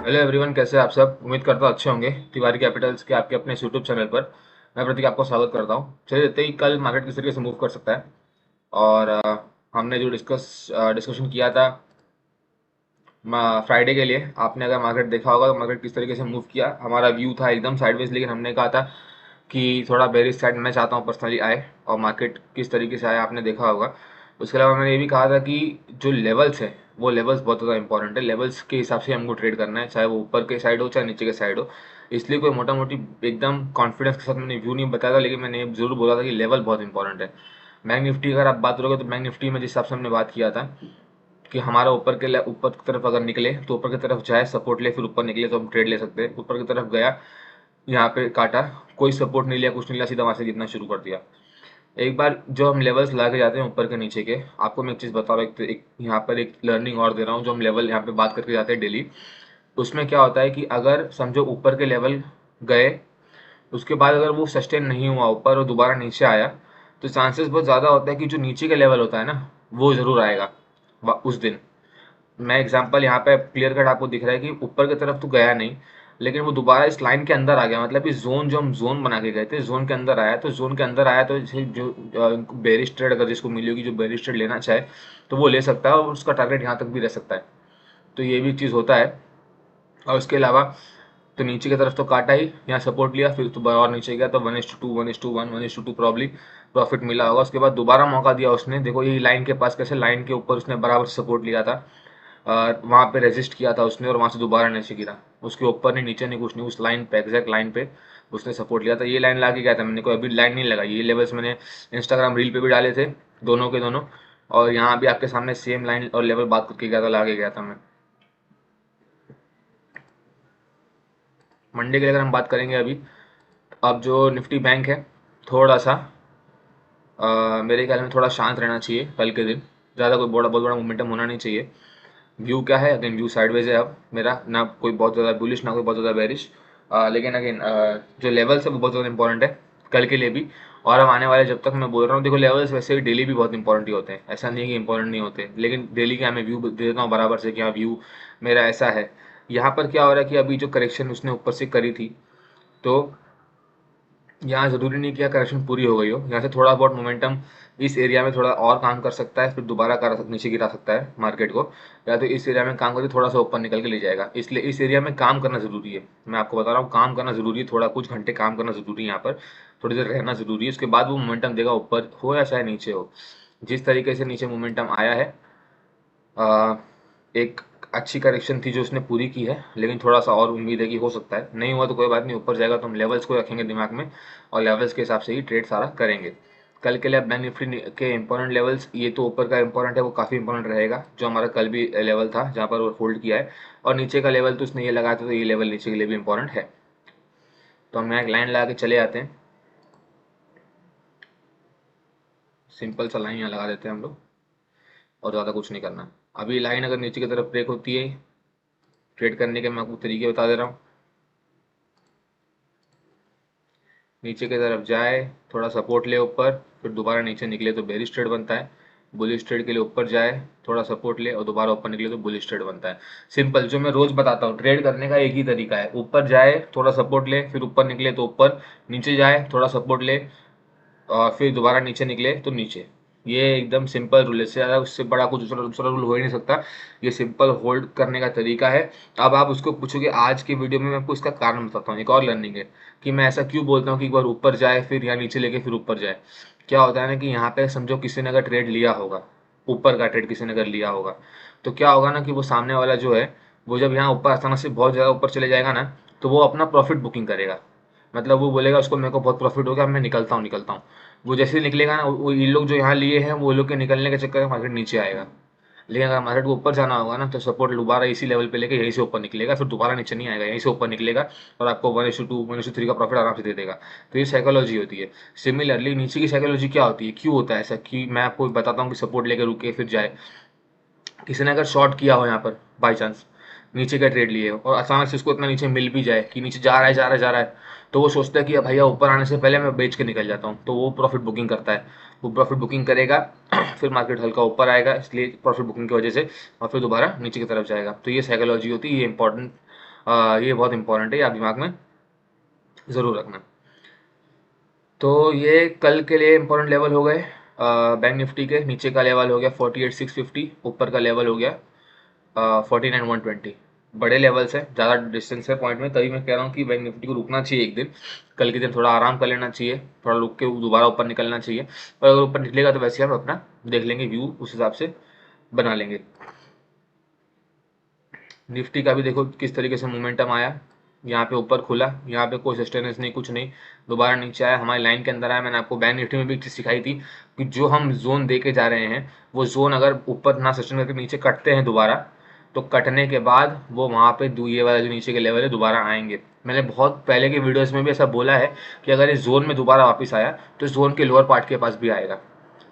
Hello everyone, कैसे हैं आप सब। उम्मीद करता हूँ अच्छे होंगे। तिवारी कैपिटल्स के आपके अपने यूट्यूब चैनल पर मैं प्रतीक आपको स्वागत करता हूँ। चलिए देखते ही कल मार्केट किस तरीके से मूव कर सकता है। और हमने जो डिस्कशन किया था फ्राइडे के लिए, आपने अगर मार्केट देखा होगा तो मार्केट किस तरीके से मूव किया। हमारा व्यू था एकदम साइडवेज, लेकिन हमने कहा था कि थोड़ा बेरिश साइड मैं चाहता हूँ पर्सनली आए, और मार्केट किस तरीके से आया आपने देखा होगा। उसके अलावा मैंने ये भी कहा था कि जो लेवल्स है वो लेवल्स बहुत ज़्यादा इंपॉर्टेंट है। लेवल्स के हिसाब से हमको ट्रेड करना है, चाहे वो ऊपर के साइड हो चाहे नीचे के साइड हो। इसलिए कोई मोटा मोटी एकदम कॉन्फिडेंस के साथ मैंने व्यू नहीं बताया था, लेकिन मैंने ये जरूर बोला था कि लेवल बहुत इंपॉर्टेंट है। बैंक निफ्टी अगर आप बात करोगे तो बैंक निफ्टी में जिस हिसाब से हमने बात किया था कि हमारा ऊपर की तरफ अगर निकले तो ऊपर की तरफ जाए, सपोर्ट ले, फिर ऊपर निकले तो हम ट्रेड ले सकते हैं। ऊपर की तरफ गया, यहाँ पे काटा, कोई सपोर्ट नहीं लिया, कुछ नहीं लिया, सीधा वहां से गिरना शुरू कर दिया। एक बार जो हम लेवल्स ला के जाते हैं ऊपर के नीचे के, आपको मैं एक चीज़ बता रहा हूँ, एक यहाँ पर एक लर्निंग और दे रहा हूँ। जो हम लेवल यहाँ पे बात करके जाते हैं डेली, उसमें क्या होता है कि अगर समझो ऊपर के लेवल गए, उसके बाद अगर वो सस्टेन नहीं हुआ ऊपर और दोबारा नीचे आया, तो चांसेस बहुत ज़्यादा होता है कि जो नीचे का लेवल होता है ना, वो ज़रूर आएगा उस दिन। मैं एग्जांपल यहाँ पे क्लियर कट आपको दिख रहा है कि ऊपर की तरफ तो गया नहीं, लेकिन वो दोबारा इस लाइन के अंदर आ गया। मतलब इस जोन, जो हम जोन बना के गए थे, जोन के अंदर आया। तो जोन के अंदर आया तो जैसे जो बेरिश ट्रेड अगर जिसको मिली होगी, जो बेरिश ट्रेड लेना चाहे तो वो ले सकता है, और उसका टारगेट यहाँ तक भी रह सकता है। तो ये भी चीज़ होता है। और उसके अलावा तो नीचे की तरफ तो काटा ही, यहाँ सपोर्ट लिया, फिर तो और नीचे गया तो 1:2 1:1 1:2 प्रॉब्ली प्रॉफिट मिला होगा। उसके बाद दोबारा मौका दिया उसने, देखो ये लाइन के पास कैसे, लाइन के ऊपर उसने बराबर सपोर्ट लिया था, वहाँ पे रेजिस्ट किया था उसने, और वहाँ से दोबारा नीचे गिरा। उसके ऊपर नहीं, नीचे नहीं, कुछ नहीं, उस लाइन पे, एग्जैक्ट लाइन पे उसने सपोर्ट लिया था। ये लाइन ला के गया था, मैंने कोई अभी लाइन नहीं लगाई। ये लेवल्स मैंने इंस्टाग्राम रील पे भी डाले थे, दोनों के दोनों। और यहाँ भी आपके सामने सेम लाइन और लेवल बात करके गया था, ला के गया था मैं। मंडे के लिए अगर हम बात करेंगे अभी, अब जो निफ्टी बैंक है, थोड़ा सा मेरे ख्याल में थोड़ा शांत रहना चाहिए कल के दिन। ज़्यादा कोई बहुत बड़ा मोमेंटम होना नहीं चाहिए। व्यू क्या है, अगेन व्यू साइडवेज है अब मेरा, ना कोई बहुत ज़्यादा बुलिश ना कोई बहुत ज़्यादा बेरिश। लेकिन अगेन जो लेवल्स है वो बहुत ज़्यादा इंपॉर्टेंट है कल के लिए भी। और अब आने वाले, जब तक मैं बोल रहा हूँ, देखो लेवल्स वैसे भी डेली भी बहुत इंपॉर्टेंट ही होते हैं, ऐसा नहीं है कि इंपॉर्टेंट नहीं होते, लेकिन डेली का मैं व्यू दे देता हूँ बराबर से कि हाँ व्यू मेरा ऐसा है। यहाँ पर क्या हो रहा है कि अभी जो करेक्शन उसने ऊपर से करी थी, तो यहाँ ज़रूरी नहीं कि यहाँ करेक्शन पूरी हो गई हो। यहाँ से थोड़ा बहुत मोमेंटम इस एरिया में थोड़ा और काम कर सकता है, फिर दोबारा नीचे गिरा सकता है मार्केट को, या तो इस एरिया में काम करके थोड़ा सा ऊपर निकल के ले जाएगा। इसलिए इस एरिया में काम करना ज़रूरी है। मैं आपको बता रहा हूँ, काम करना ज़रूरी है, थोड़ा कुछ घंटे काम करना ज़रूरी है यहाँ पर, थोड़ी देर रहना ज़रूरी है। उसके बाद वो मोमेंटम देगा, ऊपर हो या चाहे नीचे हो। जिस तरीके से नीचे मोमेंटम आया है, आ, एक अच्छी करेक्शन थी जो उसने पूरी की है, लेकिन थोड़ा सा और उम्मीद है कि हो सकता है, नहीं हुआ तो कोई बात नहीं, ऊपर जाएगा तो हम लेवल्स को रखेंगे दिमाग में, और लेवल्स के हिसाब से ही ट्रेड सारा करेंगे। कल के लिए बैंक निफ्टी के इंपॉर्टेंट लेवल्स, ये तो ऊपर का इंपॉर्टेंट है, वो काफ़ी इंपॉर्टेंट रहेगा, जो हमारा कल भी लेवल था जहाँ पर वो होल्ड किया है। और नीचे का लेवल तो उसने ये लगाया था, तो ये लेवल नीचे के लिए भी इंपॉर्टेंट है। तो हम यहाँ एक लाइन लगा के चले आते हैं, सिंपल सा लाइन यहाँ लगा देते हैं हम लोग, और ज़्यादा कुछ नहीं करना। अभी लाइन अगर नीचे की तरफ ब्रेक होती है, ट्रेड करने के मैं आपको तरीके बता दे रहा हूँ। नीचे की तरफ जाए, थोड़ा सपोर्ट ले ऊपर, फिर दोबारा नीचे निकले तो बेरिश ट्रेड बनता है। बुलिश ट्रेड के लिए ऊपर जाए, थोड़ा सपोर्ट ले और दोबारा ऊपर निकले तो बुलिश ट्रेड बनता है। सिंपल, जो मैं रोज बताता हूँ, ट्रेड करने का एक ही तरीका है, ऊपर जाए थोड़ा सपोर्ट ले, फिर ऊपर निकले तो ऊपर, नीचे जाए थोड़ा सपोर्ट ले, और फिर दोबारा नीचे निकले तो नीचे। ये एकदम सिंपल रूल है, इससे ज़्यादा उससे बड़ा कुछ दूसरा दूसरा रूल हो ही नहीं सकता। ये सिंपल होल्ड करने का तरीका है। अब आप उसको पूछोगे, आज की वीडियो में मैं आपको इसका कारण बताता हूँ, एक और लर्निंग है कि मैं ऐसा क्यों बोलता हूँ कि एक बार ऊपर जाए फिर यहाँ नीचे लेके फिर ऊपर जाए। क्या होता है ना कि यहाँ पे समझो किसी ने अगर ट्रेड लिया होगा, ऊपर का ट्रेड किसी ने अगर लिया होगा, तो क्या होगा ना कि वो सामने वाला जो है, वो जब यहाँ ऊपर अचानक से बहुत ज़्यादा ऊपर चले जाएगा ना, तो वो अपना प्रॉफिट बुकिंग करेगा। मतलब वो बोलेगा उसको, मेरे को बहुत प्रॉफिट हो गया, मैं निकलता हूँ निकलता हूँ। वो जैसे ही निकलेगा ना, वो ये लोग जो यहाँ लिए हैं, वो लोग के निकलने के चक्कर में मार्केट नीचे आएगा। लेकिन अगर मार्केट को ऊपर जाना होगा ना, तो सपोर्ट दोबारा इसी लेवल पे लेके यहीं से ऊपर निकलेगा, फिर दोबारा नीचे नहीं आएगा, यहीं से ऊपर निकलेगा, और आपको 1:2 1:3 का प्रॉफिट आराम से दे देगा। तो ये साइकोलॉजी होती है। सिमिलरली नीचे की साइकोलॉजी क्या होती है, क्यों होता है ऐसा, कि मैं आपको बताता हूँ कि सपोर्ट लेकर रुके फिर जाए। किसी ने अगर शॉर्ट किया हो यहाँ पर बाई चांस, नीचे का ट्रेड लिए हो, और अचानक से उसको इतना नीचे मिल भी जाए कि नीचे जा रहा है जा रहा है जा रहा है, तो वो सोचता है कि अब भैया ऊपर आने से पहले मैं बेच के निकल जाता हूँ, तो वो प्रॉफिट बुकिंग करता है। वो प्रॉफिट बुकिंग करेगा, फिर मार्केट हल्का ऊपर आएगा, इसलिए प्रॉफिट बुकिंग की वजह से, और फिर दोबारा नीचे की तरफ जाएगा। तो ये साइकोलॉजी होती है, ये इंपॉर्टेंट ये बहुत इंपॉर्टेंट है, ये आप दिमाग में ज़रूर रखना। तो ये कल के लिए इंपॉर्टेंट लेवल हो गए। बैंक निफ्टी के नीचे का लेवल हो गया 48,650, ऊपर का लेवल हो गया 49,120। बड़े लेवल्स है, ज़्यादा डिस्टेंस है पॉइंट में, तभी मैं कह रहा हूँ कि बैंक निफ्टी को रुकना चाहिए एक दिन, कल के दिन थोड़ा आराम कर लेना चाहिए, थोड़ा रुक के दोबारा ऊपर निकलना चाहिए। और अगर ऊपर निकलेगा तो वैसे हम अपना देख लेंगे व्यू, उस हिसाब से बना लेंगे। निफ्टी का भी देखो किस तरीके से मोमेंटम आया, यहाँ पे ऊपर खुला, यहाँ पे कोई सस्टेनेंस नहीं, कुछ नहीं, दोबारा नीचे आया, हमारी लाइन के अंदर आया। मैंने आपको बैंक निफ्टी में भी एक चीज़ सिखाई थी कि जो हम जोन दे के जा रहे हैं, वो जोन अगर ऊपर ना सस्टेन करके नीचे कटते हैं दोबारा, तो कटने के बाद वो वहाँ पे ये वाला जो नीचे के लेवल है दोबारा आएंगे। मैंने बहुत पहले के वीडियोस में भी ऐसा बोला है कि अगर इस जोन में दोबारा वापस आया तो इस जोन के लोअर पार्ट के पास भी आएगा।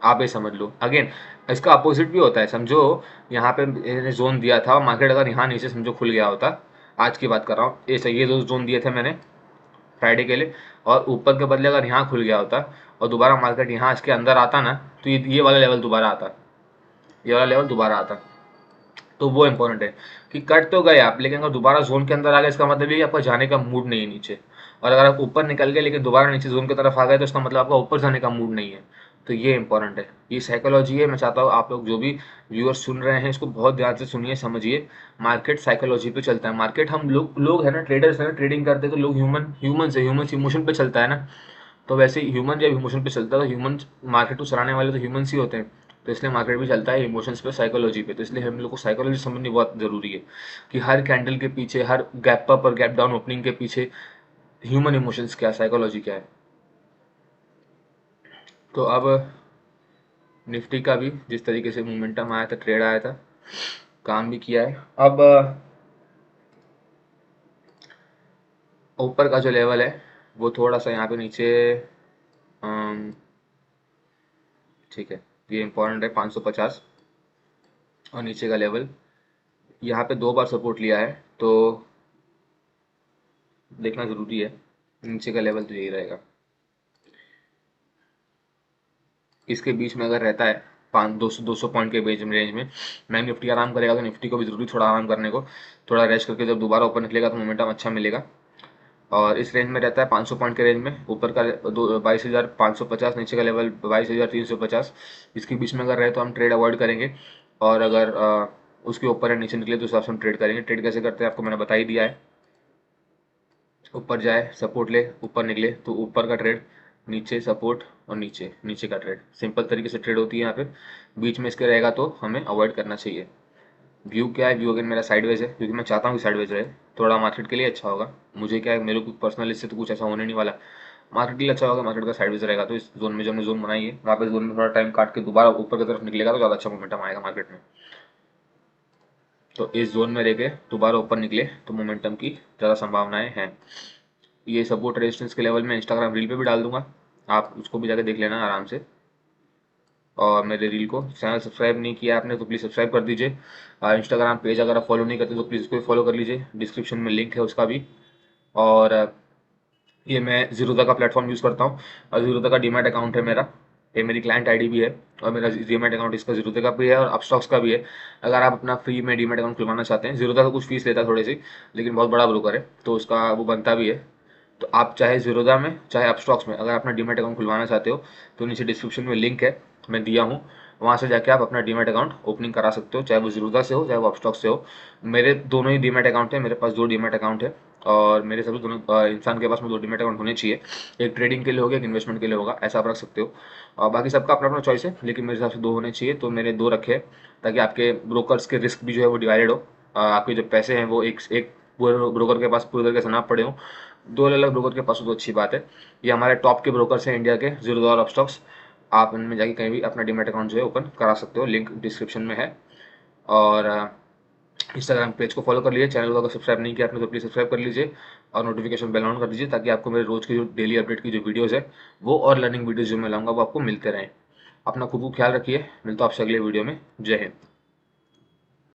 आप ये समझ लो। अगेन इसका अपोजिट भी होता है, समझो यहाँ पे जोन दिया था और मार्केट अगर यहाँ नीचे समझो खुल गया होता, आज की बात कर रहा हूँ, ये दो जोन दिए थे मैंने फ्राइडे के लिए, और ऊपर के बदले अगर यहाँ खुल गया होता और दोबारा मार्केट यहाँ इसके अंदर आता ना, तो ये वाला लेवल दोबारा आता, ये वाला लेवल दोबारा आता। तो वो इंपॉर्टेंट है कि कट तो गए आप, लेकिन अगर दोबारा जोन के अंदर आ गए, इसका मतलब ये आपका जाने का मूड नहीं है नीचे। और अगर आप ऊपर निकल गए लेकिन दोबारा नीचे जोन की तरफ आ गए, तो इसका मतलब आपका ऊपर जाने का मूड नहीं है। तो ये इंपॉर्टेंट है, ये साइकोलॉजी है। मैं चाहता हूँ आप लोग जो भी व्यूअर्स सुन रहे हैं, इसको बहुत ध्यान से सुनिए, समझिए। मार्केट साइकोलॉजी पे चलता है। मार्केट हम लोग है ना, ट्रेडर्स है ना, ट्रेडिंग करते हैं तो लोग ह्यूमन इमोशन पे चलता है ना। तो वैसे ह्यूमन जब इमोशन पे चलता है तो ह्यूमन, मार्केट को चलाने वाले तो ह्यूमंस ही होते हैं। तो इसलिए मार्केट भी चलता है इमोशंस पे, साइकोलॉजी पे। तो इसलिए हम लोग को साइकोलॉजी समझनी बहुत ज़रूरी है कि हर कैंडल के पीछे, हर गैप अप और गैप डाउन ओपनिंग के पीछे ह्यूमन इमोशंस क्या है, साइकोलॉजी क्या है। तो अब निफ्टी का भी जिस तरीके से मोमेंटम आया था, ट्रेड आया था, काम भी किया है। अब ऊपर का जो लेवल है वो थोड़ा सा यहाँ पे नीचे, ठीक है, ये इंपॉर्टेंट है 550, और नीचे का लेवल यहाँ पे 2 बार सपोर्ट लिया है, तो देखना ज़रूरी है। नीचे का लेवल तो यही रहेगा, इसके बीच में अगर रहता है 200 पॉइंट के रेंज में बैंक निफ्टी आराम करेगा, तो निफ्टी को भी ज़रूरी थोड़ा आराम करने को, थोड़ा रेस्ट करके जब दोबारा ऊपर निकलेगा तो मोमेंटम अच्छा मिलेगा। और इस रेंज में रहता है 500 पॉइंट के रेंज में, ऊपर का 22,550, नीचे का लेवल 22,350। इसके बीच में अगर रहे तो हम ट्रेड अवॉइड करेंगे, और अगर उसके ऊपर या नीचे निकले तो उस हिसाब से हम ट्रेड करेंगे। ट्रेड कैसे करते हैं आपको मैंने बता ही दिया है। ऊपर जाए, सपोर्ट ले, ऊपर निकले तो ऊपर का ट्रेड, नीचे सपोर्ट और नीचे का ट्रेड, सिंपल तरीके से ट्रेड होती है यहाँ पे। बीच में इसके रहेगा तो हमें अवॉइड करना चाहिए। व्यू क्या है, व्यू अगेन मेरा साइडवेज है, क्योंकि मैं चाहता हूँ कि साइडवेज रहे, थोड़ा मार्केट के लिए अच्छा होगा। मुझे क्या है, मेरे को पर्सनल इससे तो कुछ ऐसा होने नहीं वाला, मार्केट के लिए अच्छा होगा, मार्केट का साइडवेज रहेगा। तो इस जोन में जो हमने जोन बनाई है, वहाँ पे जोन में थोड़ा टाइम काट के दोबारा ऊपर की तरफ निकलेगा तो ज़्यादा अच्छा मोमेंटम आएगा मार्केट में। तो इस जोन में रह के दोबारा ऊपर निकले तो मोमेंटम की ज़्यादा संभावनाएं हैं। ये सपोर्ट रेजिस्टेंस के लेवल में इंस्टाग्राम रील पे भी डाल दूंगा, आप उसको भी जाके देख लेना आराम से। और मेरे रील को, चैनल सब्सक्राइब नहीं किया आपने तो प्लीज़ सब्सक्राइब कर दीजिए। इंस्टाग्राम पेज अगर आप फॉलो नहीं करते तो प्लीज़ उसको भी फॉलो कर लीजिए, डिस्क्रिप्शन में लिंक है उसका भी। और ये मैं ज़ीरोधा का प्लेटफॉर्म यूज़ करता हूँ, और ज़ीरोधा का डीमैट अकाउंट है मेरा, ये मेरी क्लाइंट आईडी भी है, और मेरा डीमैट अकाउंट इसका ज़ीरोधा का भी है और अपस्टॉक्स का भी है। अगर आप अपना फ्री में डीमैट अकाउंट खुलवाना चाहते हैं, ज़ीरोधा का कुछ फीस लेता है थोड़ी सी, लेकिन बहुत बड़ा ब्रोकर है तो उसका वो बनता भी है। तो आप चाहे ज़ीरोधा में चाहे अपस्टॉक्स में अगर अपना डीमैट अकाउंट खुलवाना चाहते हो, तो नीचे डिस्क्रिप्शन में लिंक है, मैं दिया हूँ, वहाँ से जाके आप अपना डीमैट अकाउंट ओपनिंग करा सकते हो, चाहे वो ज़ीरोधा से हो चाहे वो अपस्टॉक्स से हो। मेरे दोनों ही डीमैट अकाउंट है, मेरे पास 2 डीमैट अकाउंट है, और मेरे सभी दोनों इंसान के पास में 2 डीमैट अकाउंट होने चाहिए। एक ट्रेडिंग के लिए होगा, एक इन्वेस्टमेंट के लिए होगा, ऐसा आप रख सकते हो। और बाकी सबका अपना अपना चॉइस है, लेकिन मेरे हिसाब से 2 होने चाहिए, तो मैंने 2 रखे हैं, ताकि आपके ब्रोकर्स के रिस्क भी जो है वो डिवाइडेड हो। आपके जो पैसे हैं वो एक पूरे ब्रोकर के पास पूरे तरीके से ना पड़े हो, 2 अलग अलग ब्रोकर के पास हो तो अच्छी बात है। ये हमारे टॉप के ब्रोकर्स हैं इंडिया के, ज़ीरोधा और अपस्टॉक्स। आप इनमें जाके कहीं भी अपना डीमैट अकाउंट जो है ओपन करा सकते हो, लिंक डिस्क्रिप्शन में है। और इंस्टाग्राम पेज को फॉलो कर लीजिए, चैनल को अगर सब्सक्राइब नहीं किया आपने तो प्लीज़ सब्सक्राइब कर लीजिए, और नोटिफिकेशन बेल ऑन कर दीजिए, ताकि आपको मेरे रोज़ की जो डेली अपडेट की जो वीडियोज़ है वो और लर्निंग वीडियोज़ जो मैं लाऊंगा वो आपको मिलते रहें। अपना खूब ख्याल रखिए, मिलता हूँ आपसे अगले वीडियो में। जय हिंद।